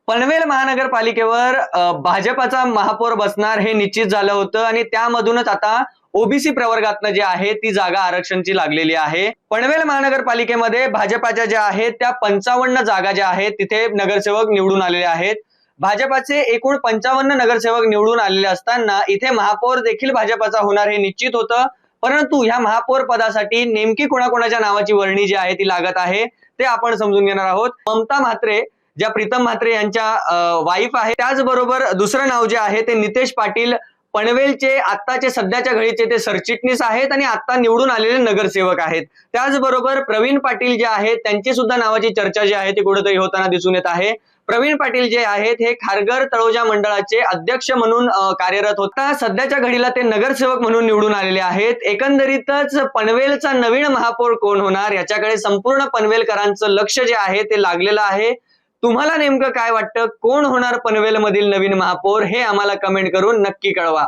पनवेल महानगरपालिकेवर भाजपाचा महापौर बसणार हे निश्चित झालं होतं आणि त्यामधूनच आता ओबीसी प्रवर्गातनं जे आहे ती जागा आरक्षणची लागलेली आहे। पनवेल महानगरपालिकेमध्ये भाजपाच्या ज्या आहेत त्या 55 जागा ज्या आहेत तिथे नगरसेवक निवडून आलेले आहेत। भाजपाचे एकूण 55 नगरसेवक निवडून आलेले असताना इथे महापौर देखील भाजपाचा होणार हे निश्चित होतं। परंतु ह्या महापौर पदासाठी नेमकी कोणाकोणाच्या नावाची वर्णी जी आहे ती लागत आहे ते आपण समजून घेणार आहोत। ममता म्हात्रे ज्या प्रीतम म्हात्रे यांच्या वाईफ आहे, त्याचबरोबर दुसरं नाव जे आहे ते नितेश पाटील, पनवेलचे आत्ताचे सध्याच्या घडीचे ते सरचिटणीस आहेत आणि आता निवडून आलेले नगरसेवक आहेत। त्याचबरोबर प्रवीण पाटील जे आहेत त्यांची सुद्धा नावाची चर्चा जी आहे ती कुठेतरी होताना दिसून येत आहे। प्रवीण पाटील जे आहेत हे खारघर तळोजा मंडळाचे अध्यक्ष म्हणून कार्यरत होता, सध्याच्या घडीला ते नगरसेवक म्हणून निवडून आलेले आहेत। एकंदरीतच पनवेलचा नवीन महापौर कोण होणार याच्याकडे संपूर्ण पनवेलकरांचं लक्ष जे आहे ते लागलेलं आहे। तुम्हाला नेमकं काय वाटतं, कोण होणार पनवेलमधील नवीन महापौर हे आम्हाला कमेंट करून नक्की कळवा।